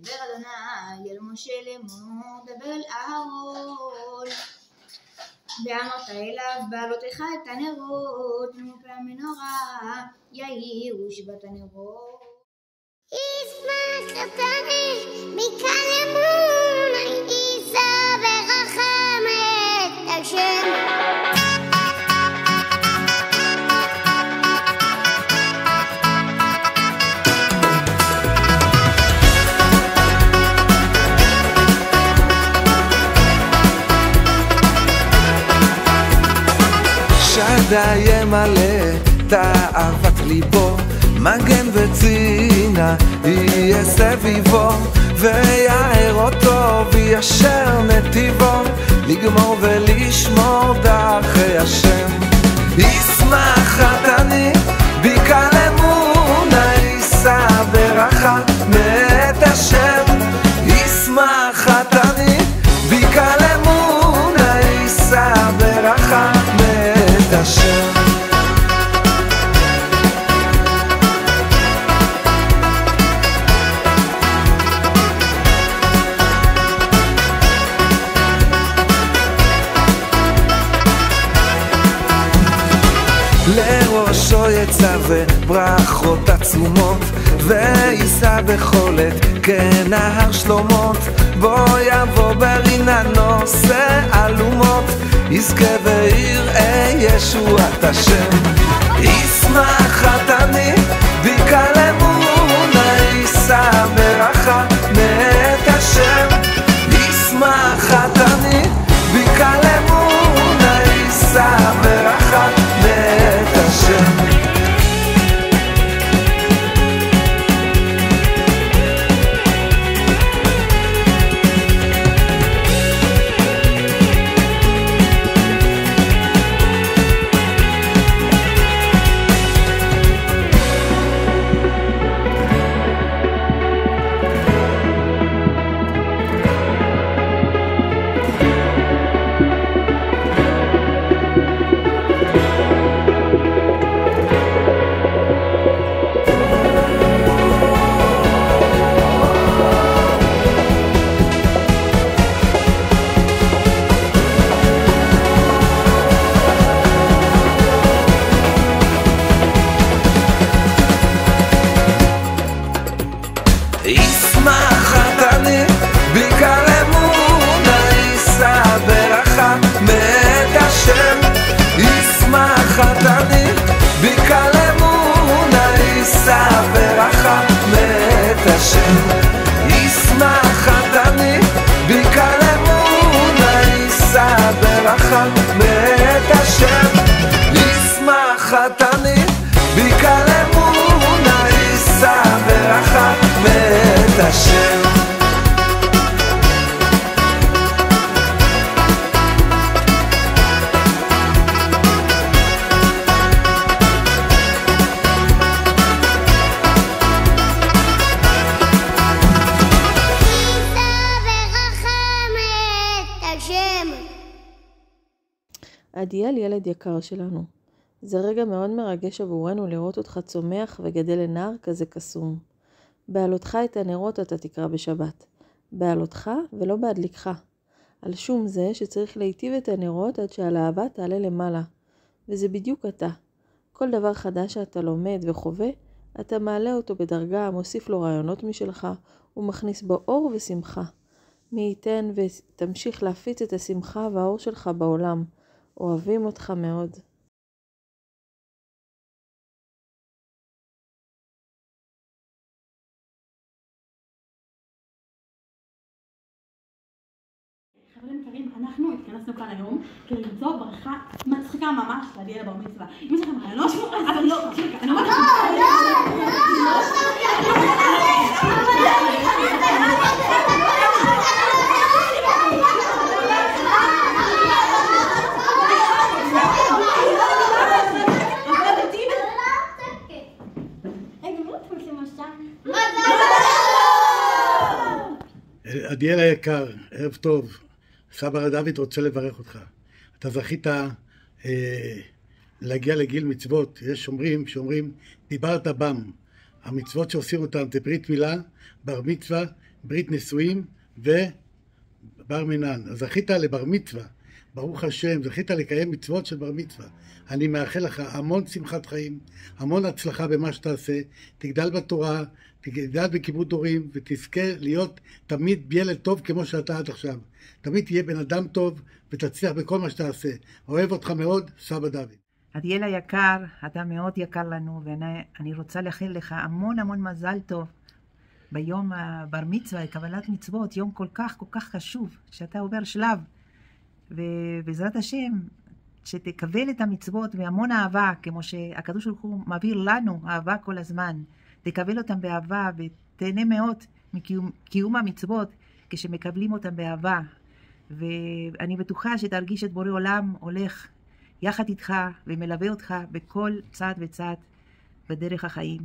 דבר אדוני אל משה לאמור, דבר אל אהרון ואמרת אליו, בעלותך את הנרות ומוקי המנורה יאירו שבעת הנרות. ישמח חתני מכאן אמונה, יישא ורחם את השם. שדה ימלא תאוות ליבו, מגן וצינה יהיה סביבו, ויער אותו וישר נתיבו, לגמור ולשמור דרכי השם. ישמח חתני בקל אמונה, יישא ברכה מאת השם. ישמח חתני בקל אמונה, יישא ברכה מאת השם. לראשו יצווה ברכות עצומות, ויישא בכל עת כנהר שלומות, בו יבוא ברינה נושא אלומות, יזכה ויראה ישועת השם. ישמח חתני בקל אמונה, יישא ברכה מאת השם. ישמח חתני בקל אמונה, יישא ברכה מאת השם. ישמח חתני בקל אמונה, יישא ברכה מאת השם. ישמח חתני בקל אמונה, יישא ברכה מאת השם. ישמח חתני בקל אמונה, יישא ברכה מאת השם. ישמח חתני בקל אמונה, יישא ברכה מאת השם. עדיאל, ילד יקר שלנו, זה רגע מאוד מרגש עבורנו לראות אותך צומח וגדל לנער כזה קסום. בעלותך את הנרות אתה תקרא בשבת, בעלותך ולא בהדליקך. על שום זה שצריך להיטיב את הנרות עד שהלהבה תעלה למעלה, וזה בדיוק אתה. כל דבר חדש שאתה לומד וחווה, אתה מעלה אותו בדרגה, מוסיף לו רעיונות משלך, ומכניס בו אור ושמחה. מי ייתן ותמשיך להפיץ את השמחה והאור שלך בעולם. אוהבים אותך מאוד. חברים יקרים, אנחנו התכנסנו כאן היום כדי למצוא ברכה מצחיקה ממש לעדיאל לבר מצווה. אם יש לכם רעיונות, אבל לא, אני אומרת לכם. עדיאל היקר, ערב טוב. סבא דוד רוצה לברך אותך. אתה זכית להגיע לגיל מצוות. יש שאומרים דיברת בם. המצוות שעושים אותם זה ברית מילה, בר מצווה, ברית נישואים ובר מינן. אז זכית לבר מצווה, ברוך השם, זכית לקיים מצוות של בר מצווה. אני מאחל לך המון שמחת חיים, המון הצלחה במה שתעשה, תגדל בתורה, תגדל בכיבוד הורים, ותזכה להיות תמיד ילד טוב כמו שאתה עד עכשיו. תמיד תהיה בן אדם טוב ותצליח בכל מה שתעשה. אוהב אותך מאוד, סבא דוד. עדיאל היקר, אתה מאוד יקר לנו, ואני רוצה לאחל לך המון המון מזל טוב ביום הבר מצווה, קבלת מצוות, יום כל כך חשוב, שאתה עובר שלב, ובעזרת השם, שתקבל את המצוות והמון אהבה, כמו שהקדוש ברוך הוא מעביר לנו אהבה כל הזמן, תקבל אותם באהבה ותהנה מאוד מקיום המצוות כשמקבלים אותם באהבה, ואני בטוחה שתרגיש את בורא עולם הולך יחד איתך ומלווה אותך בכל צעד וצעד בדרך החיים,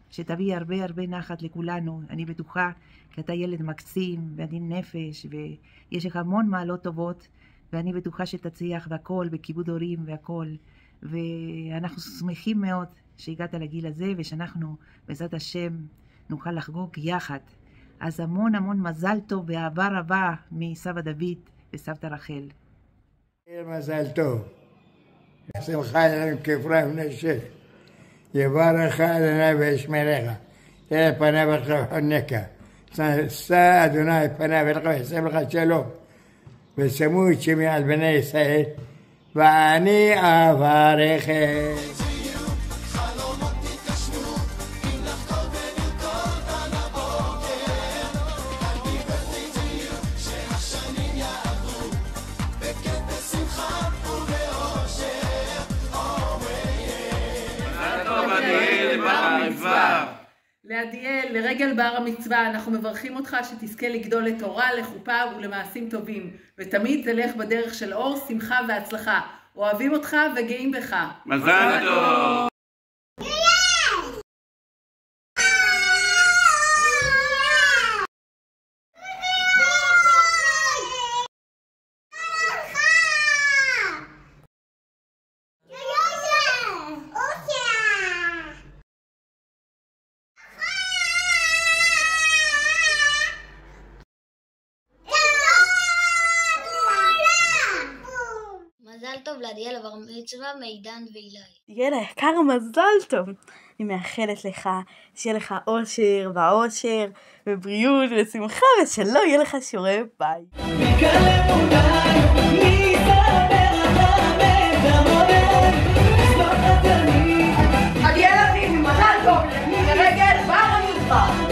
ושתביא הרבה נחת לכולנו. אני בטוחה כי אתה ילד מקסים ועדין נפש ויש לך המון מעלות טובות, ואני בטוחה שתצליח והכל בכיבוד הורים והכל, ואנחנו שמחים מאוד שהגעת לגיל הזה ושאנחנו בעזרת השם נוכל לחגוג יחד. אז המון מזל טוב ואהבה רבה מסבא דוד וסבתא רחל. מזל טוב. שמחה לנו כפרה ונשך. יברך אדוני וישמרך. תראה פניו וחונקה. שא אדוני פניו אליך וישים לך שלום. ושמו את שמי על בני ישראל. ואני אברכם. לעדיאל, לרגל בר המצווה, אנחנו מברכים אותך שתזכה לגדול לתורה, לחופה ולמעשים טובים, ותמיד תלך בדרך של אור, שמחה והצלחה. אוהבים אותך וגאים בך. מזל טוב! מזל טוב לעדיאל הבר מצווה מעידן ואילי. עדיאל היקר, מזל טוב. אני מאחלת לך שיהיה לך אושר ועושר ובריאות ושמחה, ושלא יהיה לך שיעורי בית. עדיאל אביב, מזל טוב לרגל בר המצווה.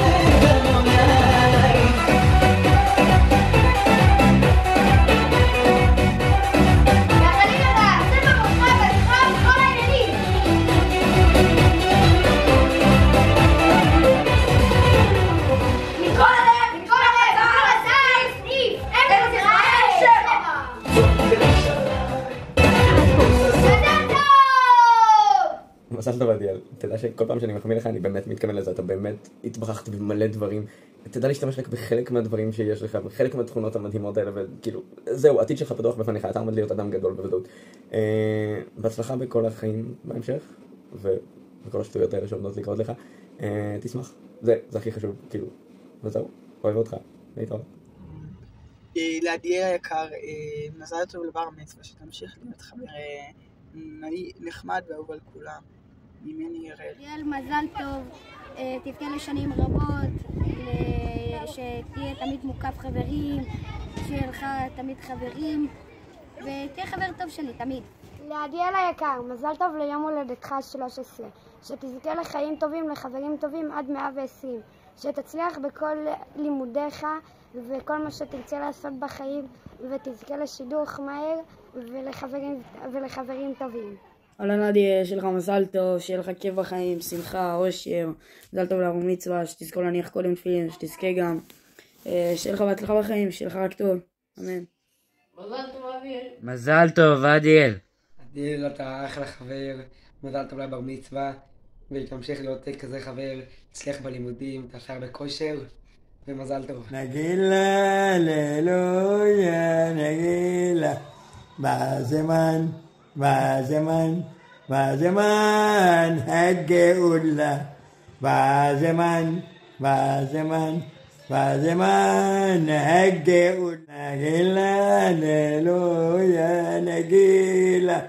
מזל טוב עדיאל, תדע שכל פעם שאני מחמיא לך אני באמת מתכוון לזה, אתה באמת התברכת במלא דברים, תדע להשתמש רק בחלק מהדברים שיש לך, בחלק מהתכונות המדהימות האלה, וכאילו, זהו, עתיד שלך פתוח בפניך, אתה עמד להיות אדם גדול בוודאות. בהצלחה בכל החיים בהמשך, ובכל השטויות האלה שעומדות לקרות לך, תשמח, זה הכי חשוב, כאילו, וזהו, אוהב אותך, להתראות. לעדיאל היקר, מזל טוב לבר מצווה, שתמשיך להיות חבר נחמד ואהוב על כולם. ממני ירד. עדיאל, מזל טוב, תזכה לשנים רבות, שתהיה תמיד מוקף חברים, שיהיה לך תמיד חברים, ותהיה חבר טוב שלי תמיד. לעדיאל היקר, מזל טוב ליום הולדתך 13, שתזכה לחיים טובים, לחברים טובים עד 120, שתצליח בכל לימודיך וכל מה שתרצה לעשות בחיים, ותזכה לשידוך מהר ולחברים טובים. אהלן עדיאל, שיהיה לך מזל טוב, שיהיה לך כיף בחיים, שמחה, אושר, מזל טוב לבר מצווה, שתזכור להניח כל יום תפילין, שתזכה גם, שיהיה לך בהצלחה בחיים, שיהיה לך רק טוב, אמן. מזל טוב עדיאל. מזל טוב עדיאל. עדיאל, אתה אחלה חבר, מזל טוב לבר מצווה, ותמשיך להיות כזה חבר, תצליח בלימודים, תעשה הרבה כושר, ומזל טוב. נגילה, ללויה, נגילה, בזמן, בזמן, בזמן הגאולה, בזמן, בזמן בזמן הגאולה נגילה, הללויה נגילה.